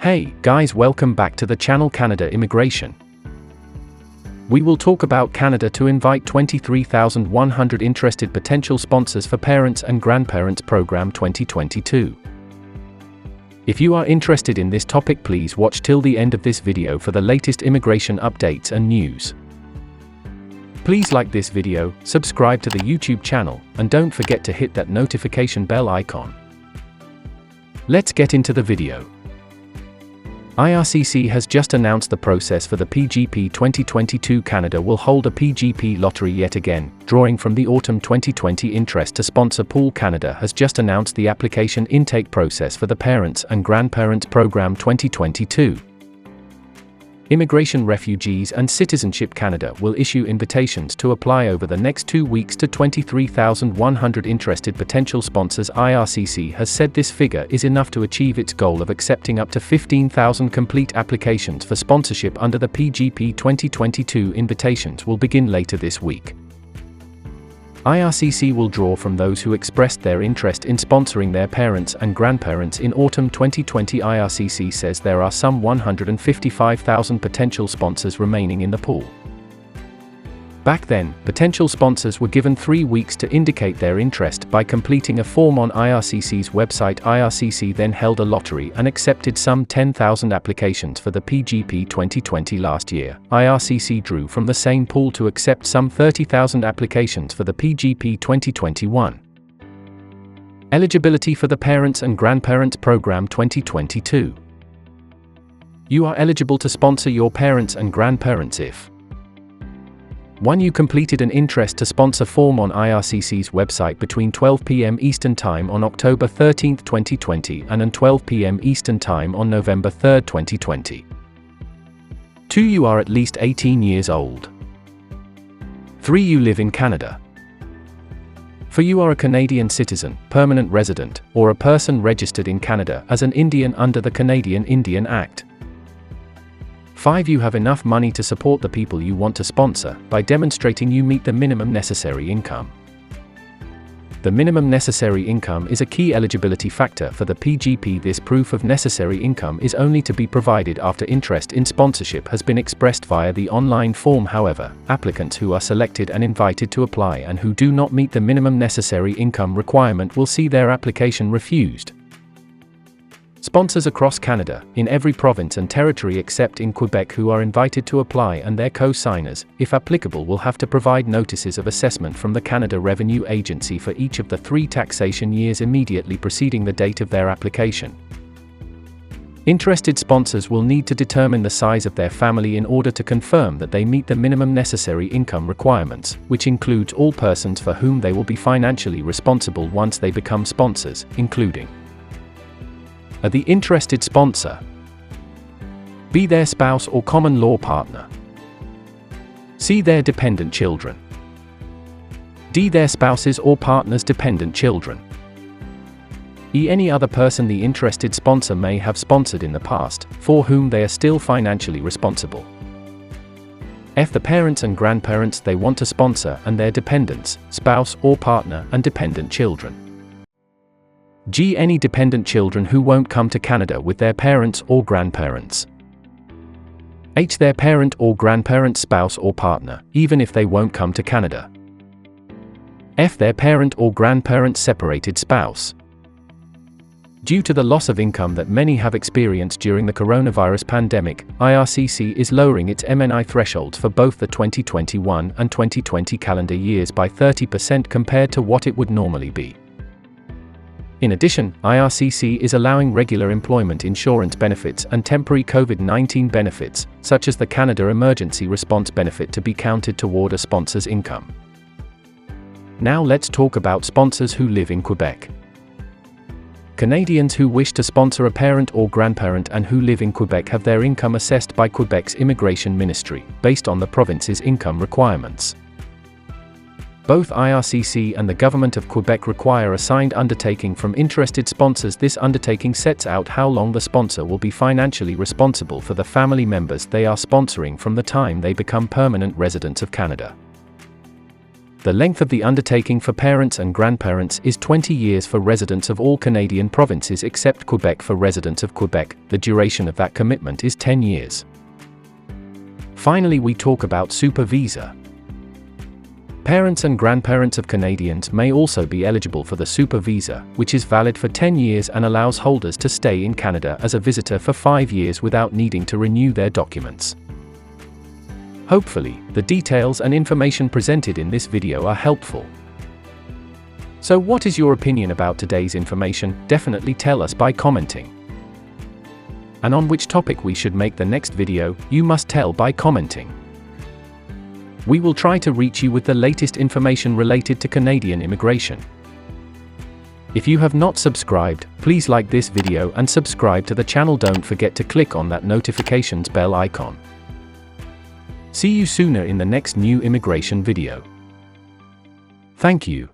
Hey, guys, welcome back to the channel Canada Immigration. We will talk about Canada to invite 23,100 interested potential sponsors for Parents and Grandparents Program 2022. If you are interested in this topic, please watch till the end of this video for the latest immigration updates and news. Please like this video, subscribe to the YouTube channel, and don't forget to hit that notification bell icon. Let's get into the video. IRCC has just announced the process for the PGP 2022. Canada will hold a PGP lottery yet again, drawing from the autumn 2020 interest to sponsor pool. Canada has just announced the application intake process for the Parents and Grandparents Program 2022. Immigration, Refugees and Citizenship Canada will issue invitations to apply over the next 2 weeks to 23,100 interested potential sponsors. IRCC has said this figure is enough to achieve its goal of accepting up to 15,000 complete applications for sponsorship under the PGP 2022. Invitations will begin later this week. IRCC will draw from those who expressed their interest in sponsoring their parents and grandparents in autumn 2020. IRCC says there are some 155,000 potential sponsors remaining in the pool. Back then, potential sponsors were given 3 weeks to indicate their interest by completing a form on IRCC's website. IRCC then held a lottery and accepted some 10,000 applications for the PGP 2020 last year. IRCC drew from the same pool to accept some 30,000 applications for the PGP 2021. Eligibility for the Parents and Grandparents Program 2022. You are eligible to sponsor your parents and grandparents if 1. You completed an interest to sponsor form on IRCC's website between 12 p.m. Eastern Time on October 13, 2020 and 12 p.m. Eastern Time on November 3, 2020. 2. You are at least 18 years old. 3. You live in Canada. 4. You are a Canadian citizen, permanent resident, or a person registered in Canada as an Indian under the Canadian Indian Act. 5. You have enough money to support the people you want to sponsor by demonstrating you meet the minimum necessary income. The minimum necessary income is a key eligibility factor for the PGP. This proof of necessary income is only to be provided after interest in sponsorship has been expressed via the online form. However, applicants who are selected and invited to apply and who do not meet the minimum necessary income requirement will see their application refused. Sponsors across Canada, in every province and territory except in Quebec, who are invited to apply and their co-signers, if applicable, will have to provide notices of assessment from the Canada Revenue Agency for each of the 3 taxation years immediately preceding the date of their application. Interested sponsors will need to determine the size of their family in order to confirm that they meet the minimum necessary income requirements, which includes all persons for whom they will be financially responsible once they become sponsors, including A. The interested sponsor. B. Their spouse or common law partner. C. Their dependent children. D. Their spouses or partners' dependent children. E. Any other person the interested sponsor may have sponsored in the past, for whom they are still financially responsible. F. The parents and grandparents they want to sponsor and their dependents, spouse or partner, and dependent children. G. Any dependent children who won't come to Canada with their parents or grandparents. H. Their parent or grandparent, spouse or partner, even if they won't come to Canada. F. Their parent or grandparent separated spouse. Due to the loss of income that many have experienced during the coronavirus pandemic, IRCC is lowering its MNI thresholds for both the 2021 and 2020 calendar years by 30% compared to what it would normally be. In addition, IRCC is allowing regular employment insurance benefits and temporary COVID-19 benefits, such as the Canada Emergency Response Benefit, to be counted toward a sponsor's income. Now let's talk about sponsors who live in Quebec. Canadians who wish to sponsor a parent or grandparent and who live in Quebec have their income assessed by Quebec's Immigration Ministry, based on the province's income requirements. Both IRCC and the Government of Quebec require a signed undertaking from interested sponsors. This undertaking sets out how long the sponsor will be financially responsible for the family members they are sponsoring from the time they become permanent residents of Canada. The length of the undertaking for parents and grandparents is 20 years for residents of all Canadian provinces except Quebec. For residents of Quebec, the duration of that commitment is 10 years. Finally, we talk about Super Visa. Parents and grandparents of Canadians may also be eligible for the Super Visa, which is valid for 10 years and allows holders to stay in Canada as a visitor for 5 years without needing to renew their documents. Hopefully, the details and information presented in this video are helpful. So what is your opinion about today's information? Definitely tell us by commenting. And on which topic we should make the next video, you must tell by commenting. We will try to reach you with the latest information related to Canadian immigration. If you have not subscribed, please like this video and subscribe to the channel. Don't forget to click on that notifications bell icon. See you sooner in the next new immigration video. Thank you.